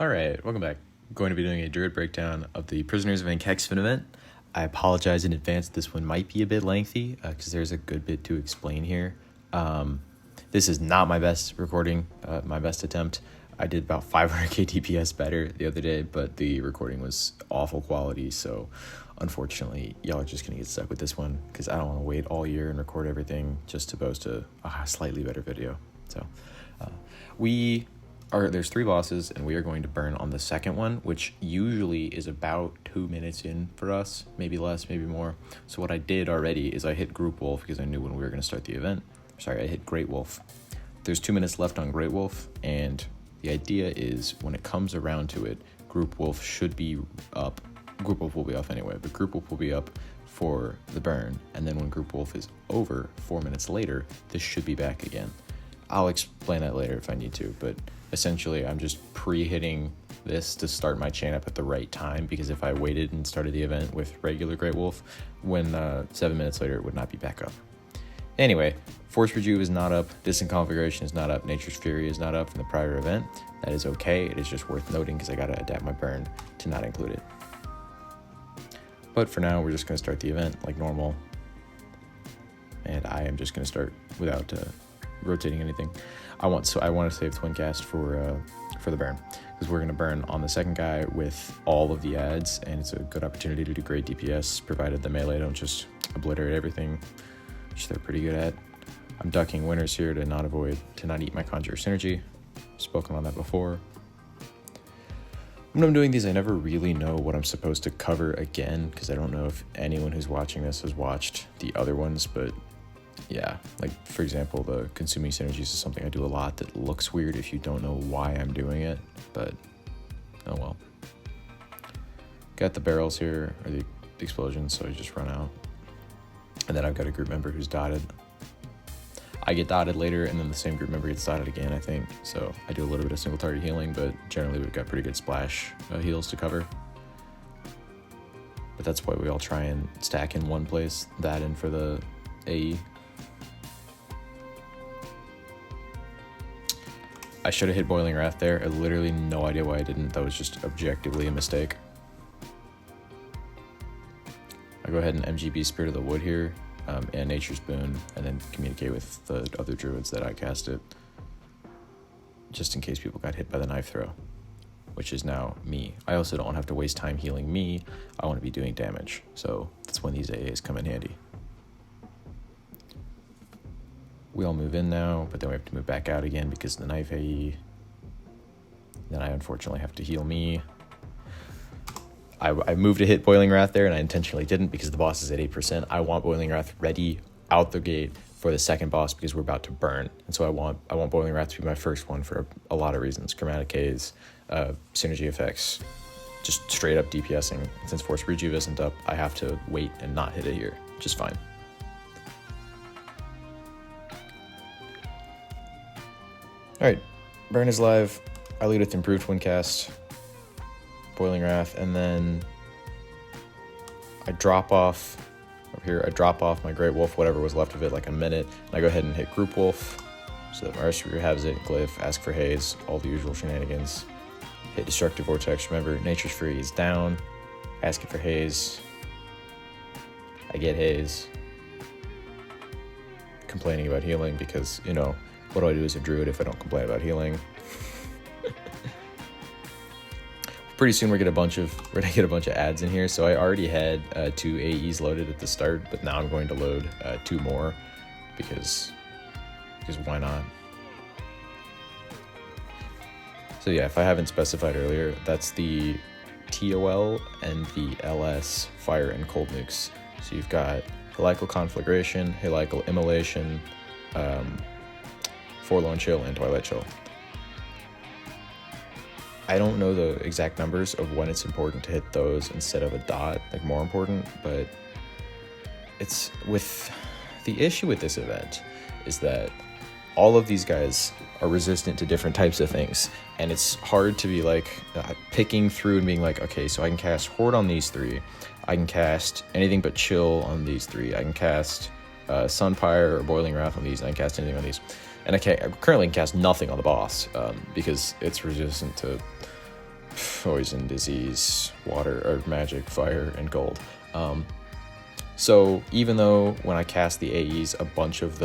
Alright, welcome back. I'm going to be doing a Druid breakdown of the Prisoners of Ankexfen event. I apologize in advance, this one might be a bit lengthy, because there's a good bit to explain here. This is not my best recording, my best attempt. I did about 500k DPS better the other day, but the recording was awful quality, so unfortunately, y'all are just going to get stuck with this one, because I don't want to wait all year and record everything just to post a slightly better video. So, there's 3 bosses, and we are going to burn on the second one, which usually is about 2 minutes in for us, maybe less, maybe more. So what I did already is I hit Group Wolf because I knew when we were going to start the event. Sorry, I hit Great Wolf. There's 2 minutes left on Great Wolf, and the idea is when it comes around to it, Group Wolf should be up. Group Wolf will be off anyway, but Group Wolf will be up for the burn, and then when Group Wolf is over 4 minutes later, this should be back again. I'll explain that later if I need to, but essentially I'm just pre-hitting this to start my chain up at the right time, because if I waited and started the event with regular Great Wolf, when 7 minutes later it would not be back up. Anyway, Force Rejuve is not up, Distant Conflagration is not up, Nature's Fury is not up from the prior event. That is okay, it is just worth noting because I gotta adapt my burn to not include it. But for now, we're just gonna start the event like normal. And I am just gonna start without rotating anything. I want to save Twin Cast for the burn, because we're going to burn on the second guy with all of the adds, and it's a good opportunity to do great DPS, provided the melee don't just obliterate everything, which they're pretty good at. I'm ducking Winners here to not eat my Conjure Synergy. Spoken on that before. When I'm doing these, I never really know what I'm supposed to cover again, because I don't know if anyone who's watching this has watched the other ones, but yeah, like for example, the consuming synergies is something I do a lot that looks weird if you don't know why I'm doing it, but oh well. Got the barrels here, or the explosions, so I just run out. And then I've got a group member who's dotted. I get dotted later, and then the same group member gets dotted again, I think. So I do a little bit of single target healing, but generally we've got pretty good splash heals to cover. But that's why we all try and stack in one place, that and for the AE. I should have hit Boiling Wrath there. I literally no idea why I didn't. That was just objectively a mistake. I go ahead and MGB Spirit of the Wood here, and Nature's Boon, and then communicate with the other druids that I cast it, just in case people got hit by the knife throw, which is now me. I also don't want to have to waste time healing me. I want to be doing damage, so that's when these AAs come in handy. We all move in now, but then we have to move back out again because of the knife AE. Then I unfortunately have to heal me. I moved to hit Boiling Wrath there, and I intentionally didn't because the boss is at 8%. I want Boiling Wrath ready out the gate for the second boss because we're about to burn. And so I want Boiling Wrath to be my first one for a lot of reasons. Chromatic Haze, synergy effects, just straight up DPSing. Since Force Rejuve isn't up, I have to wait and not hit it here, which is fine. Alright, burn is live. I lead with improved Twin Cast, Boiling Wrath, and then I drop off over here. I drop off my Great Wolf, whatever was left of it, like a minute, and I go ahead and hit Group Wolf so that Mercer has it, Glyph, ask for Haze, all the usual shenanigans. Hit Destructive Vortex. Remember, Nature's Fury is down. Ask it for Haze. I get Haze. Complaining about healing because, you know, what do I do as a druid if I don't complain about healing? Pretty soon we're gonna get a bunch of ads in here. So I already had 2 AEs loaded at the start, but now I'm going to load 2 more because why not? So yeah, if I haven't specified earlier, that's the TOL and the LS fire and cold nukes. So you've got Helical Conflagration, Helical Immolation, Forlorn Chill, and Twilight Chill. I don't know the exact numbers of when it's important to hit those instead of a dot, like more important, but it's with the issue with this event is that all of these guys are resistant to different types of things, and it's hard to be like picking through and being like, okay, so I can cast Horde on these 3, I can cast anything but Chill on these 3, I can cast Sunfire or Boiling Wrath on these, and I can cast anything on these. And I currently can cast nothing on the boss because it's resistant to poison, disease, water, or magic, fire, and gold. So even though when I cast the AEs, a bunch of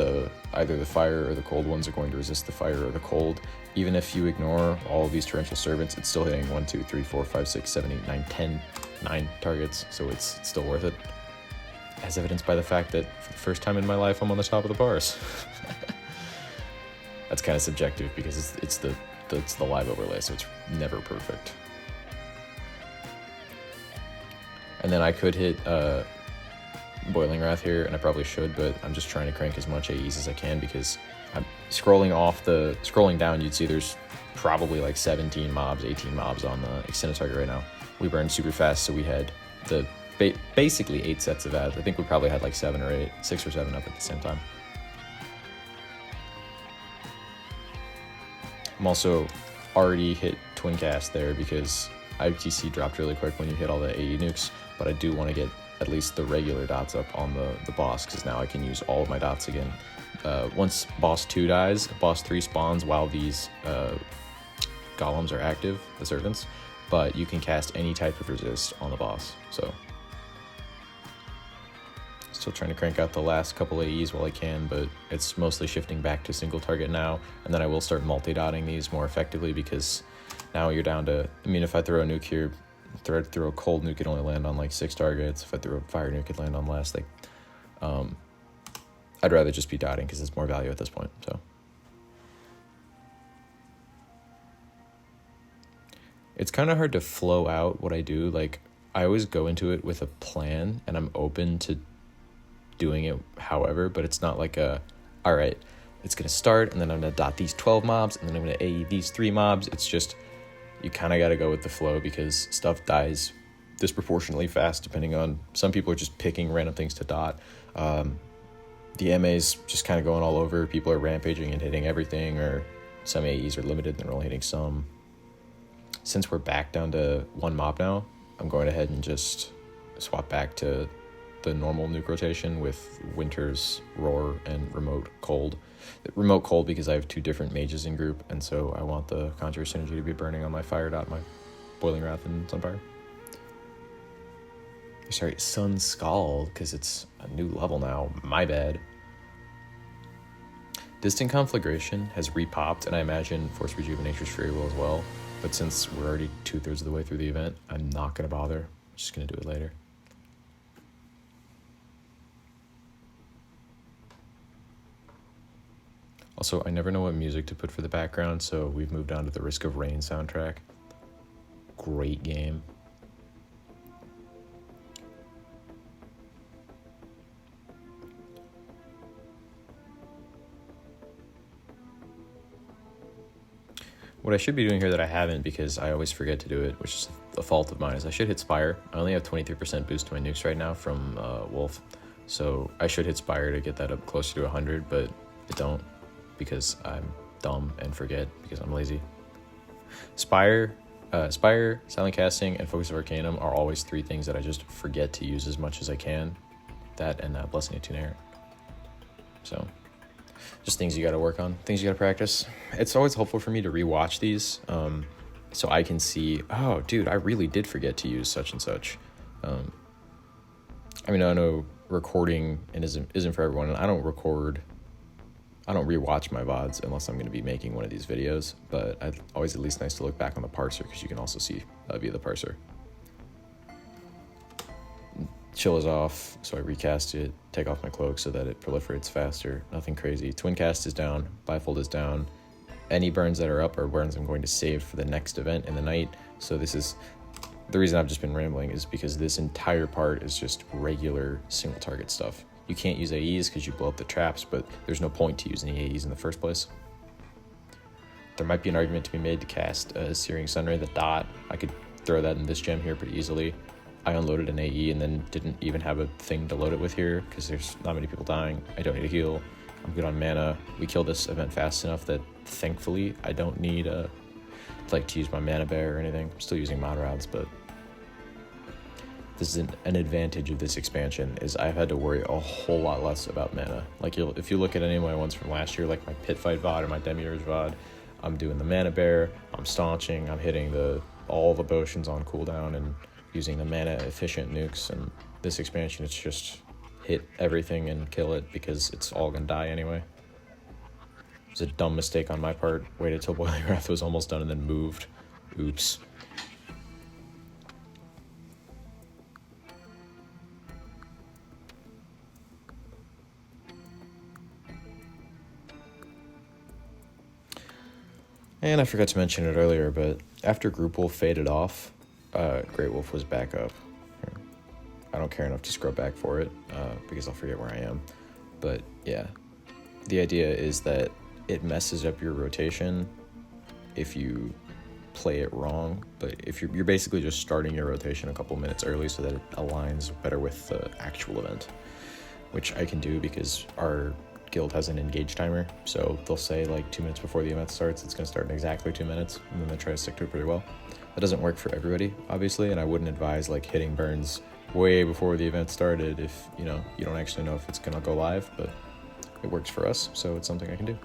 either the fire or the cold ones are going to resist the fire or the cold, even if you ignore all of these torrential servants, it's still hitting 1, 2, 3, 4, 5, 6, 7, 8, 9, 10, 9 targets, so it's still worth it. As evidenced by the fact that for the first time in my life, I'm on the top of the bars. That's kind of subjective because it's the live overlay, so it's never perfect. And then I could hit Boiling Wrath here, and I probably should, but I'm just trying to crank as much AEs as I can because I'm scrolling down, you'd see there's probably like 17 mobs, 18 mobs on the extended target right now. We burned super fast, so we had basically 8 sets of ads. I think we probably had like 7 or 8, 6 or 7 up at the same time. I'm also already hit twin cast there because ITC dropped really quick when you hit all the AE nukes, but I do want to get at least the regular dots up on the boss, because now I can use all of my dots again. Once boss 2 dies, boss 3 spawns while these golems are active, the servants, but you can cast any type of resist on the boss. So still trying to crank out the last couple AEs while I can, but it's mostly shifting back to single target now, and then I will start multi-dotting these more effectively, because now you're down to, I mean, if I throw a nuke here, throw a cold nuke, could only land on like 6 targets. If I throw a fire nuke, could land on less. Like, I'd rather just be dotting because it's more value at this point. So it's kind of hard to flow out what I do. Like, I always go into it with a plan, and I'm open to doing it however, but it's not like all right, it's gonna start, and then I'm gonna dot these 12 mobs, and then I'm gonna AE these 3 mobs. It's just, you kind of got to go with the flow because stuff dies disproportionately fast depending on, some people are just picking random things to dot. The MA's just kind of going all over. People are rampaging and hitting everything, or some AEs are limited and they're only hitting some. Since we're back down to 1 mob now, I'm going ahead and just swap back to the normal nuke rotation with Winter's Roar and Remote Cold. Remote Cold because I have 2 different mages in group, and so I want the Conjure synergy to be burning on my Fire Dot, my Boiling Wrath, and Sunfire. Sorry, Sun Scald, because it's a new level now. My bad. Distant Conflagration has repopped, and I imagine Force Rejuvenator's Fury will as well. But since we're already 2/3 of the way through the event, I'm not going to bother. I'm just going to do it later. Also, I never know what music to put for the background, so we've moved on to the Risk of Rain soundtrack. Great game. What I should be doing here that I haven't, because I always forget to do it, which is a fault of mine, is I should hit Spire. I only have 23% boost to my nukes right now from Wolf, so I should hit Spire to get that up closer to 100, but I don't, because I'm dumb and forget because I'm lazy. Spire, Silent Casting, and Focus of Arcanum are always 3 things that I just forget to use as much as I can. That and Blessing of Tuner. So, just things you got to work on, things you got to practice. It's always helpful for me to rewatch these, so I can see, oh, dude, I really did forget to use such and such. I mean, I know recording isn't for everyone, and I don't rewatch my VODs unless I'm going to be making one of these videos, but it's always at least nice to look back on the parser, because you can also see via the parser. Chill is off, so I recast it, take off my cloak so that it proliferates faster. Nothing crazy. Twin cast is down, bifold is down. Any burns that are up are burns I'm going to save for the next event in the night. So this is, the reason I've just been rambling is because this entire part is just regular single target stuff. You can't use AEs because you blow up the traps, but there's no point to use any AEs in the first place. There might be an argument to be made to cast Searing Sunray, the dot. I could throw that in this gem here pretty easily. I unloaded an AE and then didn't even have a thing to load it with here because there's not many people dying. I don't need to heal. I'm good on mana. We killed this event fast enough that thankfully I don't need to use my mana bear or anything. I'm still using mod rods, but this is an advantage of this expansion is I've had to worry a whole lot less about mana. Like if you look at any of my ones from last year, like my Pit Fight VOD or my Demiurge VOD, I'm doing the mana bear, I'm staunching, I'm hitting the all the potions on cooldown and using the mana efficient nukes, and this expansion it's just hit everything and kill it because it's all gonna die anyway. It was a dumb mistake on my part. Waited till Boiling Wrath was almost done and then moved. Oops. And I forgot to mention it earlier, but after Group Wolf faded off, Great Wolf was back up. I don't care enough to scrub back for it, because I'll forget where I am. But yeah, the idea is that it messes up your rotation if you play it wrong, but if you're basically just starting your rotation a couple minutes early so that it aligns better with the actual event, which I can do because our guild has an engage timer, so they'll say like 2 minutes before the event starts it's going to start in exactly 2 minutes, and then they try to stick to it pretty well. That doesn't work for everybody, obviously, and I wouldn't advise like hitting burns way before the event started if you don't actually know if it's going to go live, but it works for us, so it's something I can do.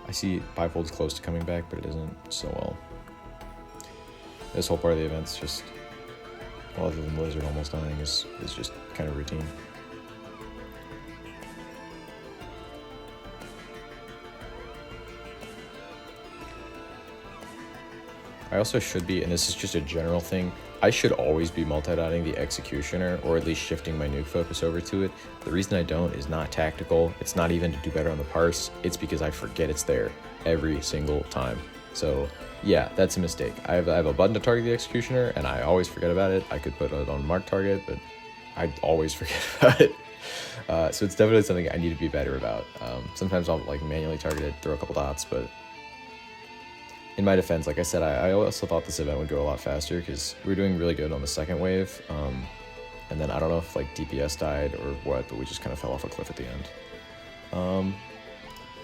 I see Bifold's close to coming back, but it isn't so well. This whole part of the event's just, well, other than Blizzard almost dying, is just kind of routine. I also should be, and this is just a general thing, I should always be multi-dotting the Executioner, or at least shifting my nuke focus over to it. The reason I don't is not tactical, it's not even to do better on the parse, it's because I forget it's there every single time. So yeah, that's a mistake. I have a button to target the Executioner, and I always forget about it. I could put it on mark target, but I always forget about it. So it's definitely something I need to be better about. Sometimes I'll like manually target it, throw a couple dots, but in my defense, like I said, I also thought this event would go a lot faster because we were doing really good on the second wave. And then I don't know if like DPS died or what, but we just kind of fell off a cliff at the end.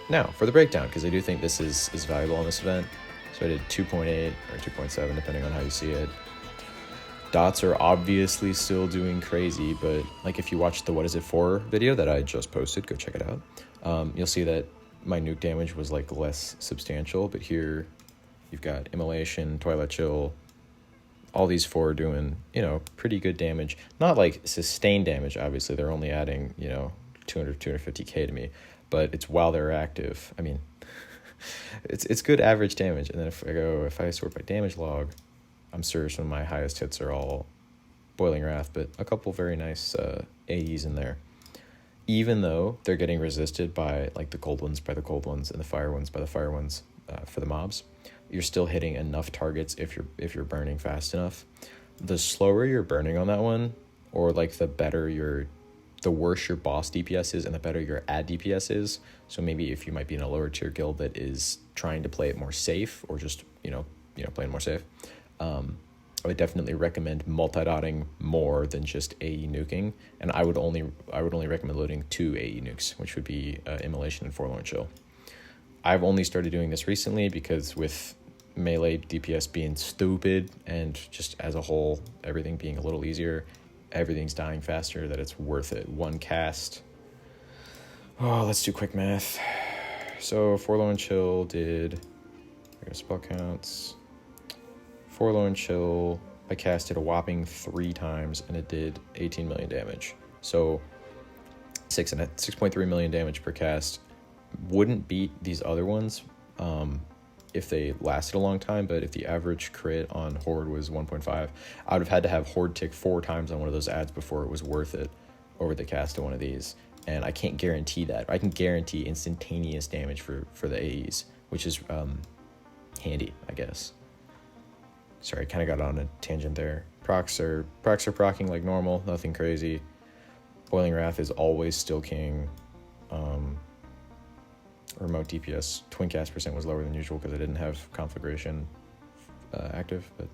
Now, for the breakdown, because I do think this is valuable on this event. So I did 2.8 or 2.7, depending on how you see it. Dots are obviously still doing crazy, but like if you watch the What Is It For video that I just posted, go check it out. You'll see that my nuke damage was like less substantial, but here you've got Immolation, Twilight Chill, all these four are doing, pretty good damage. Not like sustained damage, obviously. They're only adding, 200, 250k to me. But it's while they're active. I mean, it's good average damage. And then if I sort by damage log, I'm sure some of my highest hits are all Boiling Wrath, but a couple very nice AEs in there. Even though they're getting resisted by like the cold ones by the cold ones and the fire ones by the fire ones for the mobs, you're still hitting enough targets if you're burning fast enough. The slower you're burning on that one, or like the worse your boss DPS is and the better your ad DPS is. So maybe if you might be in a lower tier guild that is trying to play it more safe, or just playing more safe, I would definitely recommend multi-dotting more than just AE nuking, and I would only recommend loading 2 AE nukes, which would be Immolation and Forlorn Chill. I've only started doing this recently because with melee DPS being stupid and just as a whole everything being a little easier, everything's dying faster, that it's worth it. One cast. Oh, let's do quick math. So Forlorn Chill did, I got spell counts. Forlorn Chill, I cast it a whopping 3 times and it did 18 million damage. So 6.3 million damage per cast. Wouldn't beat these other ones if they lasted a long time, but if the average crit on Horde was 1.5, I would have had to have Horde tick 4 times on one of those ads before it was worth it over the cast of one of these, and I can't guarantee that. I can guarantee instantaneous damage for the AEs, which is handy, I guess. Sorry, I kind of got on a tangent there. Procs are procking like normal, nothing crazy. Boiling Wrath is always still king. Remote DPS twin cast percent was lower than usual because I didn't have conflagration active, but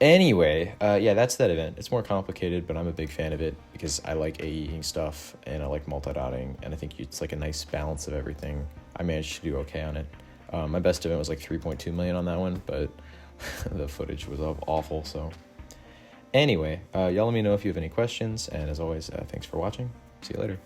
anyway, yeah, that's that event. It's more complicated, but I'm a big fan of it because I like AEing stuff and I like multi-dotting, and I think it's like a nice balance of everything. I managed to do okay on it. My best event was like 3.2 million on that one, but the footage was awful. So anyway, y'all let me know if you have any questions, and as always, thanks for watching. See you later.